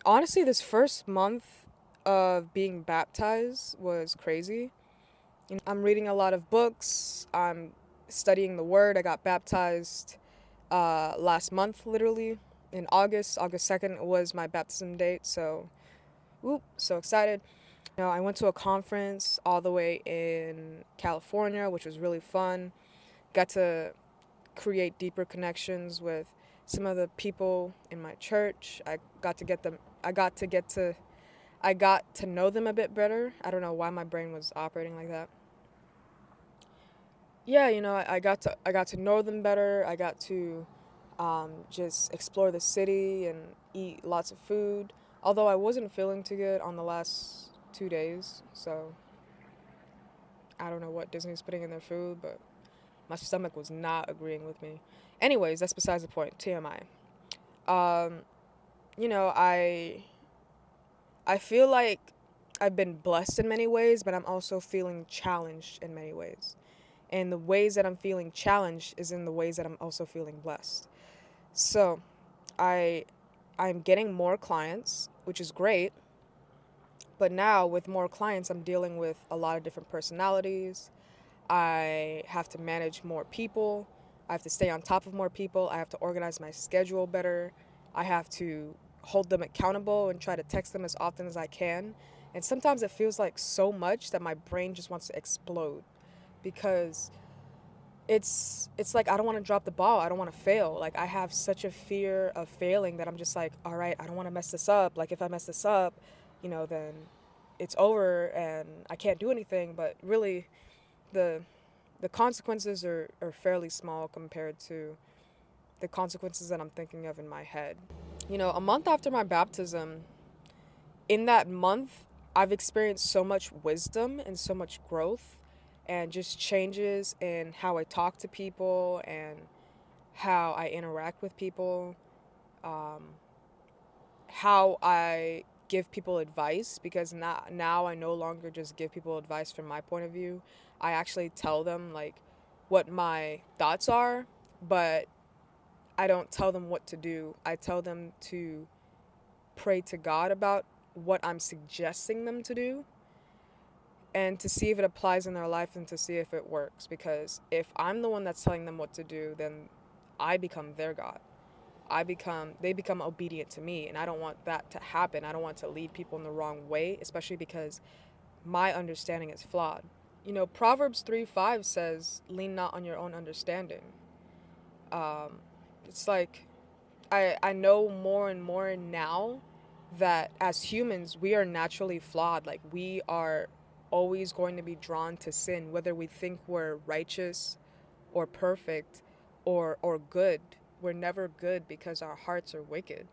Honestly, this first month of being baptized was crazy. I'm reading a lot of books. I'm studying the word. I got baptized last month, literally in August. August 2nd was my baptism date. So, whoop, so excited. I went to a conference all the way in California, which was really fun. Got to create deeper connections with some of the people in my church. I got to know them a bit better. I don't know why my brain was operating like that. Yeah, I got to know them better. I got to just explore the city and eat lots of food. Although I wasn't feeling too good on the last 2 days, so I don't know what Disney's putting in their food, but my stomach was not agreeing with me. Anyways, that's besides the point. TMI. Um, you know, I feel like I've been blessed in many ways, but I'm also feeling challenged in many ways. And the ways that I'm feeling challenged is in the ways that I'm also feeling blessed. So, I I'm getting more clients, which is great, but now with more clients, I'm dealing with a lot of different personalities. I have to manage more people. I have to stay on top of more people. I have to organize my schedule better. I have to hold them accountable and try to text them as often as I can. And sometimes it feels like so much that my brain just wants to explode because it's like I don't want to drop the ball. I don't want to fail. Like I have such a fear of failing that I'm just like, all right, I don't want to mess this up. Like if I mess this up, then it's over and I can't do anything. But really, the the consequences are fairly small compared to the consequences that I'm thinking of in my head. A month after my baptism, in that month, I've experienced so much wisdom and so much growth and just changes in how I talk to people and how I interact with people, um, how I give people advice because now I no longer just give people advice from my point of view. I actually tell them like what my thoughts are, but I don't tell them what to do. I tell them to pray to God about what I'm suggesting them to do and to see if it applies in their life and to see if it works. Because if I'm the one that's telling them what to do, then I become their God. They become obedient to me, and I don't want that to happen. I don't want to lead people in the wrong way, especially because my understanding is flawed. Proverbs 3:5 says, lean not on your own understanding. Um, it's like I know more and more now that as humans, we are naturally flawed. Like, we are always going to be drawn to sin, whether we think we're righteous or perfect or good. We're never good because our hearts are wicked.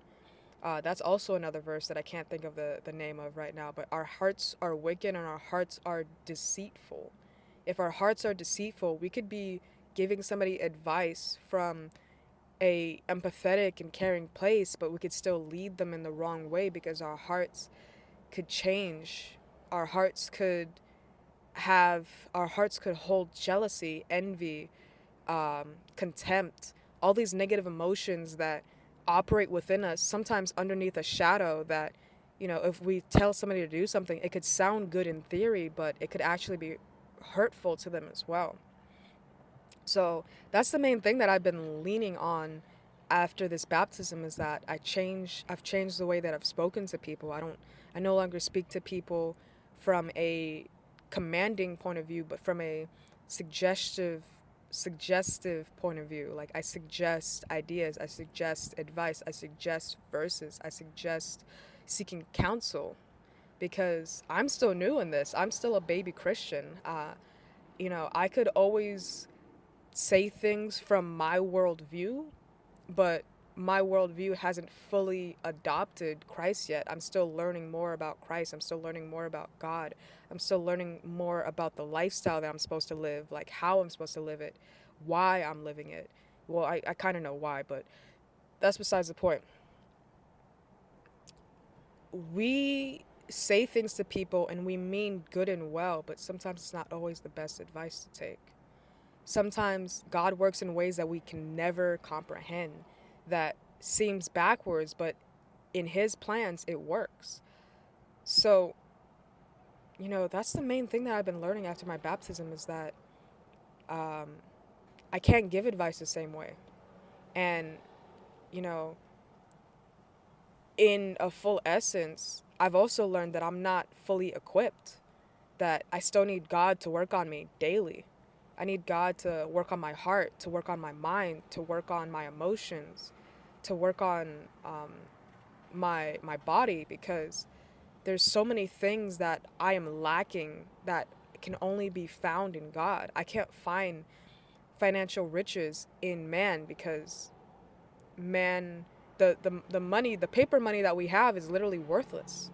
That's also another verse that I can't think of the name of right now, but our hearts are wicked and our hearts are deceitful. If our hearts are deceitful, we could be giving somebody advice from a empathetic and caring place, but we could still lead them in the wrong way because our hearts could change. Our hearts could our hearts could hold jealousy, envy, contempt, all these negative emotions that operate within us, sometimes underneath a shadow that, if we tell somebody to do something, it could sound good in theory, but it could actually be hurtful to them as well. So that's the main thing that I've been leaning on after this baptism is that I've changed the way that I've spoken to people. I no longer speak to people from a commanding point of view, but from a suggestive suggestive point of view. Like I suggest ideas, I suggest advice, I suggest verses, I suggest seeking counsel because I'm still new in this. I'm still a baby Christian. I could always say things from my worldview, but my worldview hasn't fully adopted Christ yet. I'm still learning more about Christ. I'm still learning more about God. I'm still learning more about the lifestyle that I'm supposed to live, like how I'm supposed to live it, why I'm living it. Well, I kind of know why, but that's besides the point. We say things to people and we mean good and well, but sometimes it's not always the best advice to take. Sometimes God works in ways that we can never comprehend, that seems backwards, but in his plans, it works. So, that's the main thing that I've been learning after my baptism is that um, I can't give advice the same way. And, you know, in a full essence, I've also learned that I'm not fully equipped, that I still need God to work on me daily. I need God to work on my heart, to work on my mind, to work on my emotions, to work on my body, because there's so many things that I am lacking that can only be found in God. I can't find financial riches in man because man, the money, the paper money that we have is literally worthless.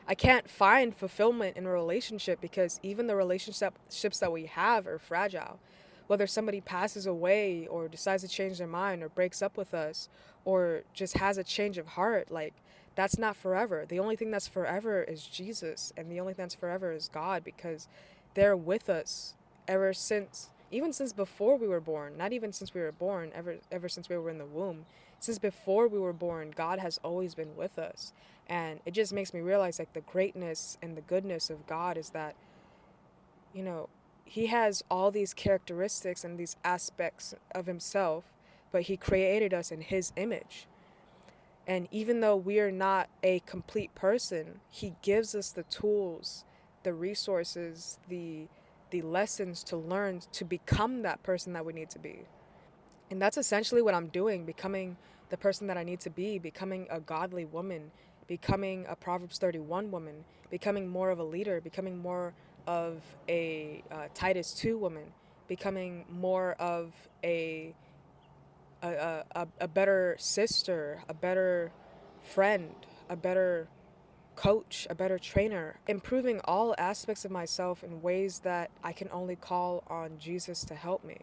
I can't find fulfillment in a relationship because even the relationships that we have are fragile. Whether somebody passes away or decides to change their mind or breaks up with us or just has a change of heart, like that's not forever. The only thing that's forever is Jesus, and the only thing that's forever is God, because they're with us ever since, even since before we were born, not even since we were born, ever since we were in the womb. Since before we were born, God has always been with us. And it just makes me realize like the greatness and the goodness of God is that, you know, he has all these characteristics and these aspects of himself, but he created us in his image. And even though we are not a complete person, he gives us the tools, the resources, the lessons to learn to become that person that we need to be. And that's essentially what I'm doing, becoming the person that I need to be, becoming a godly woman, becoming a Proverbs 31 woman, becoming more of a leader, becoming more of a Titus 2 woman, becoming more of a better sister, a better friend, a better coach, a better trainer, improving all aspects of myself in ways that I can only call on Jesus to help me.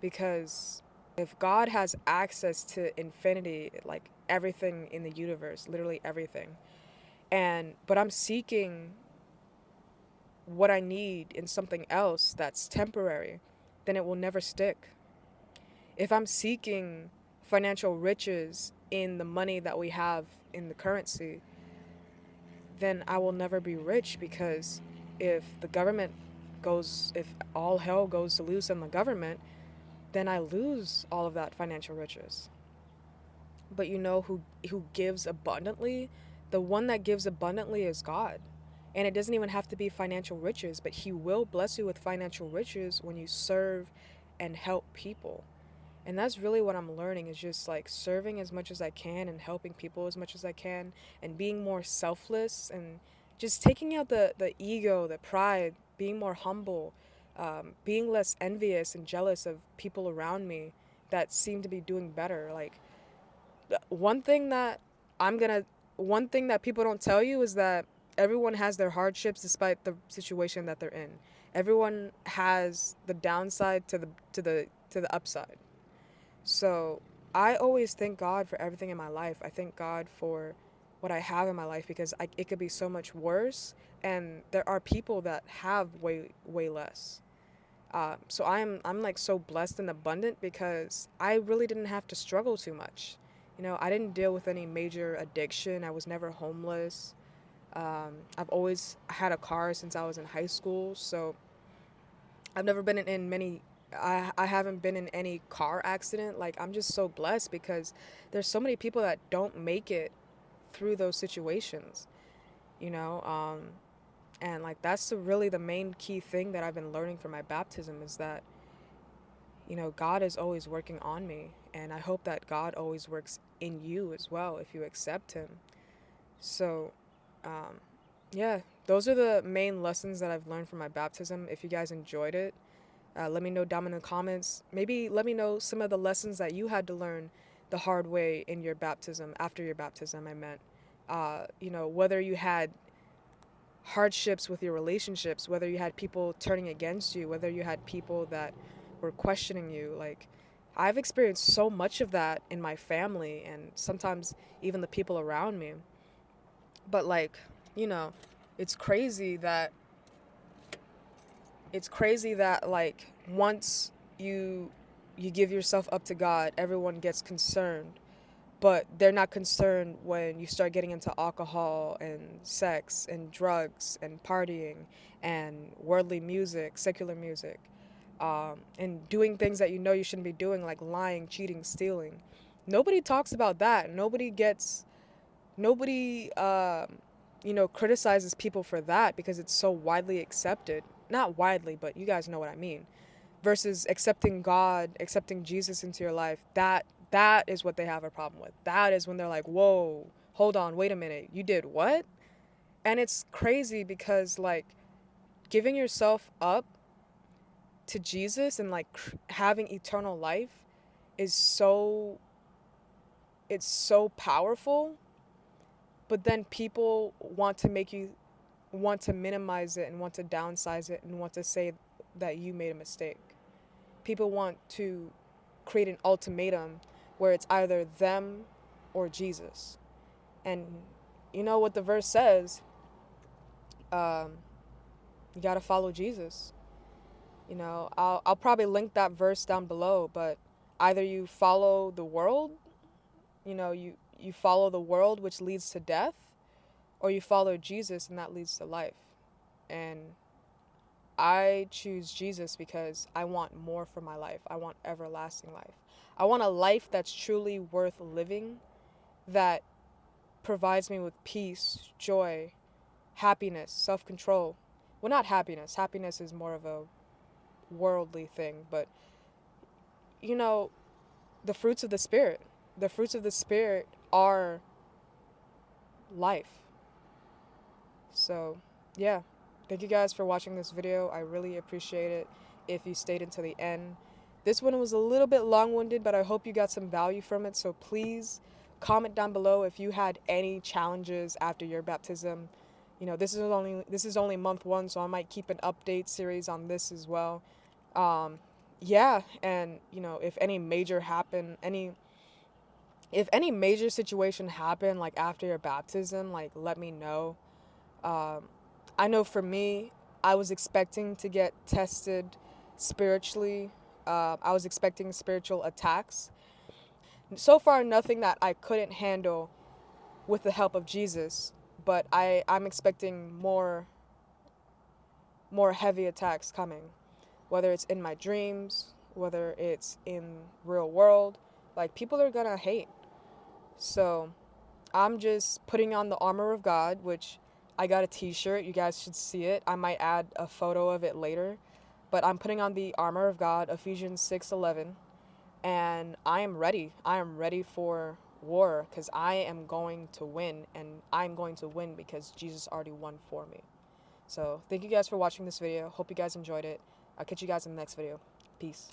Because if God has access to infinity, like everything in the universe, literally everything, but I'm seeking what I need in something else that's temporary, then it will never stick. If I'm seeking financial riches in the money that we have in the currency, then I will never be rich, because if the government if all hell goes to loose in the government, then I lose all of that financial riches. But who gives abundantly? The one that gives abundantly is God. And it doesn't even have to be financial riches, but he will bless you with financial riches when you serve and help people. And that's really what I'm learning, is just like serving as much as I can and helping people as much as I can, and being more selfless and just taking out the ego, the pride, being more humble, being less envious and jealous of people around me that seem to be doing better. Like one thing that I'm gonna one thing that people don't tell you is that everyone has their hardships despite the situation that they're in. Everyone has the downside to the upside. So I always thank God for everything in my life. I thank God for what I have in my life, because it could be so much worse, and there are people that have way less. So I'm like so blessed and abundant because I really didn't have to struggle too much. I didn't deal with any major addiction. I was never homeless. I've always had a car since I was in high school, so I've never been in many. I haven't been in any car accident. Like, I'm just so blessed because there's so many people that don't make it through those situations, you know. And like that's really the main key thing that I've been learning from my baptism is that God is always working on me, and I hope that God always works in you as well if you accept Him. So, um, yeah, those are the main lessons that I've learned from my baptism. If you guys enjoyed it, let me know down in the comments. Maybe let me know some of the lessons that you had to learn the hard way in your baptism, after your baptism, I meant. Whether you had hardships with your relationships, whether you had people turning against you, whether you had people that were questioning you. Like, I've experienced so much of that in my family and sometimes even the people around me. But like, you know, it's crazy that like once you give yourself up to God, everyone gets concerned but they're not concerned when you start getting into alcohol and sex and drugs and partying and worldly music, secular music, and doing things that you know you shouldn't be doing, like lying, cheating, stealing. Nobody talks about that. Nobody, criticizes people for that because it's so widely accepted. Not widely, but you guys know what I mean. Versus accepting God, accepting Jesus into your life, that is what they have a problem with. That is when they're like, whoa, hold on, wait a minute, you did what? And it's crazy because, like, giving yourself up to Jesus and, like, having eternal life is it's so powerful, but then people want to minimize it and want to downsize it and want to say that you made a mistake. People want to create an ultimatum where it's either them or Jesus. And you know what the verse says? You got to follow Jesus. I'll probably link that verse down below, but either you follow the world, you follow the world, which leads to death, or you follow Jesus and that leads to life. And I choose Jesus because I want more for my life. I want everlasting life. I want a life that's truly worth living, that provides me with peace, joy, happiness, self-control. Well, not happiness. Happiness is more of a worldly thing, but you know, the fruits of the Spirit. The fruits of the Spirit are life. So, yeah. Thank you guys for watching this video. I really appreciate it if you stayed until the end. This one was a little bit long-winded, but I hope you got some value from it. So please comment down below if you had any challenges after your baptism. This is only month 1, so I might keep an update series on this as well. Yeah, and if any major situation happened like after your baptism, like let me know. I know for me, I was expecting to get tested spiritually. I was expecting spiritual attacks. So far, nothing that I couldn't handle with the help of Jesus, but I'm expecting more heavy attacks coming, whether it's in my dreams, whether it's in real world. Like, people are gonna hate. So I'm just putting on the armor of God, which I got a t-shirt. You guys should see it. I might add a photo of it later. But I'm putting on the armor of God, Ephesians 6:11, and I am ready. I am ready for war because I am going to win, and I'm going to win because Jesus already won for me. So thank you guys for watching this video. Hope you guys enjoyed it. I'll catch you guys in the next video. Peace.